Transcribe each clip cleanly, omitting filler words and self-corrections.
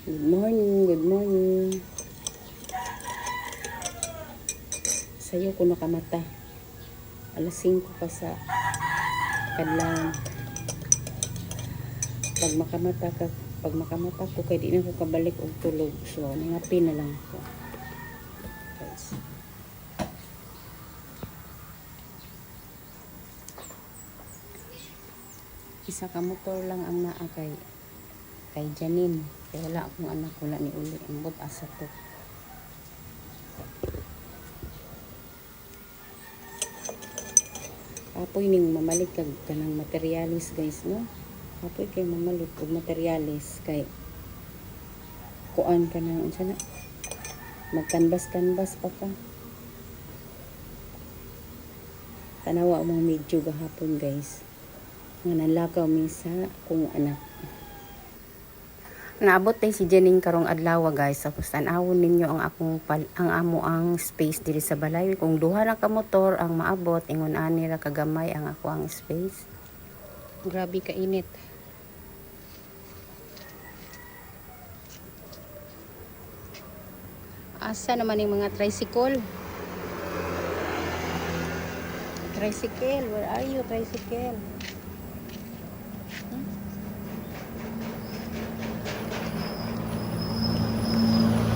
Good morning, good morning. Sayo ko nakamata. Alas 5 pa sa kadlaw. Pag makamata ko, kaya di na ko kabalik og tulog. So, nangapi na lang ko. Guys. Isa ka motor lang ang naa kay Janine. Kaya wala akong anak, wala ni Uli. Ang bot asa to. Apoy ning mamalit kag kanang materialis guys, no? Apoy kay mamalit og materialis kay kuan ka na unsa na magkanbas-kanbas pa ka. Tanawa mo medyo gahapon guys. Nga nalakaw mi sa kung anak. Naabot tay si Jening karong adlaw guys. Tapos tan-awon ninyo ang ang space diri sa balay. Kung duha na ka motor ang maabot, ingon ani ra kagamay ang ako ang space. Grabe ka init. Asa naman yung mga tricycle? Tricycle, where are you, tricycle?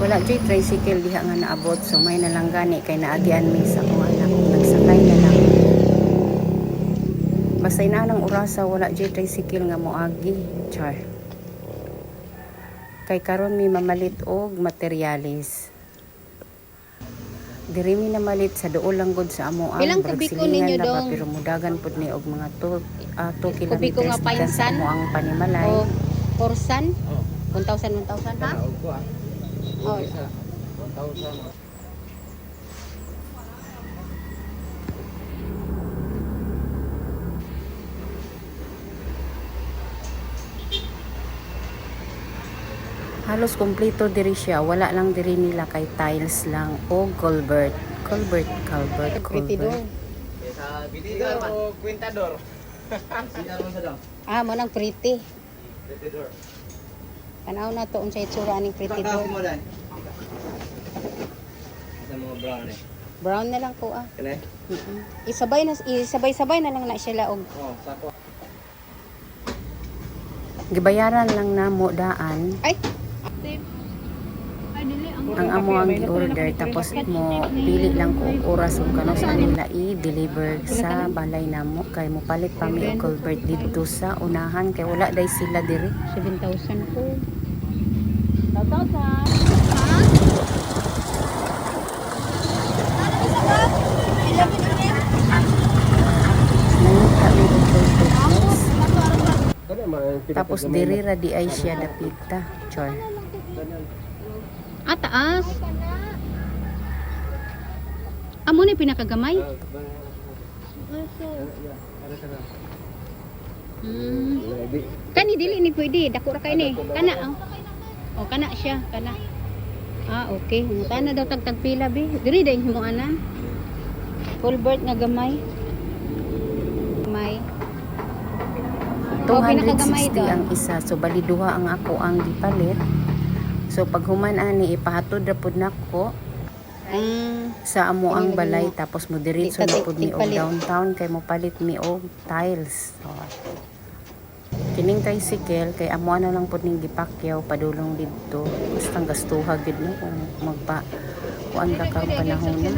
Wala dyan tricycle diha nga naabot, so may nalang gani kay naagian mi sa kong anak, nagsakay na lang. Basta inanang orasa wala dyan tricycle nga moagi, char. Kay karon mi mamalit og materialis. Diri mi namalit sa duol lang gud sa amo ang Pilang kubiko ninyo dong? pero mudagan pud ni og mga 2 kilometers Kubiko nga painsan? sa amo ang panimalay. O porsan? 1,000 ha? Oh. Halos kompleto diri siya, wala lang diri nila kay tiles lang o culvert. Pretidor. Sa bitidor o kwintador? Ah, mo nang pretty. Bitidor. Tanaw na to unsay itsura ning pretidor. Sa mga brown eh. Brown na lang ko ah. Kani? Isabay-sabay na lang na sila og Oh, sako. Gibayaran lang namo daan ay ang amo ang gi-order tapos mo pili lang ko oras kung kano sa nila i-deliver sa balay namo kay mo palit pa mi og culvert dito sa unahan kay wala day sila diri. 7,000 po. Nangita mi og culvert guys. Kani man Tapos diri ra di ay siya dapita. Chor. Ah, taas. Amo ni pinakagamay. Kani dili ni pwede, dako ra kay ni. Kana oh. Oh, kana siya, kana. Ah, okay. Kana daw tagtag pila bi. Diri day himo ana. Culvert nga gamay. Gamay. Oh, pinakagamay 260 daw. ang isa. So bali duha ang ako ang gipalit. So pag human ani ipahatod ra pud nako sa amo ang balay tapos mo diretso na pud mi og downtown kay mo palit mi og tiles. So, kining tricycle kay amo na lang pud ning gipakyaw padulong didto. Basta gastuha gid no kung magpa kuan ka kang panahon na.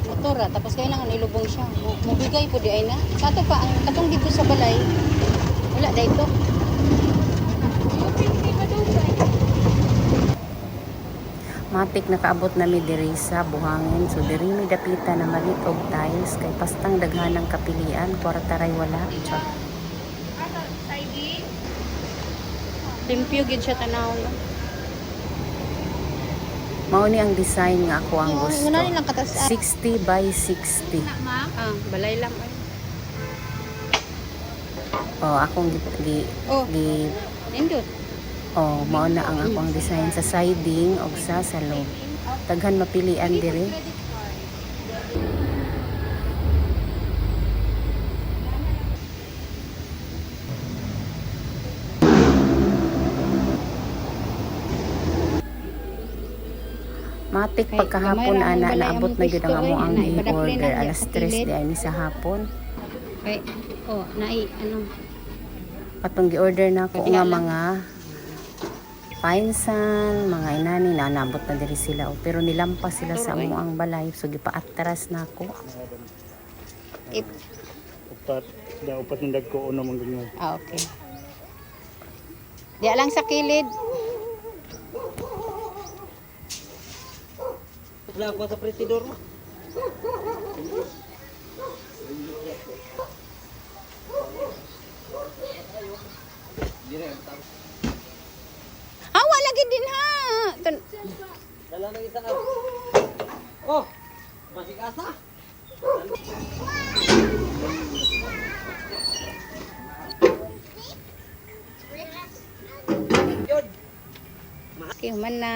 Motora tapos kailangan ilubong siya. Mubigay po di ay na. Kato pa ang katong dito sa balay. Wala dayto. Matik nakaabot na mi diri sa buhangin. So diri mi dapita na malit og tiles kay pastang daghanang kapilian kwarta ray wala. Char. Limpyo gid siya tanaw no. Mao ni ang design nga ako ang gusto. Una nilang katas. 60 by 60. Ah, balay lang ay. Oh, akong Oh. Nindot. Oh, mao na ang akong design sa siding o sa loob. Daghan mapilian diri. Matik Kay, pagkahapon gamay ra ana ang balay naabot among na gyud ang pwesto, amo ang eh, ibadakli na i-order diya alas sa 3 kilid. di ay ni sa hapon. Kay, oh, ano, Atong gi-order na ako Kabila nga lang. mga painsan, mga inani na nabot na diri sila oh. Pero nilampas sila sa amo ang balay so gipaatras na ako. Upat ng dagko o naman ganyan. Ah, okay. Diya lang sa kilid. Wala ko sa pretidor. Hawa lagi din ha. Dala na isa. Oh, masih asa. Okay, man na.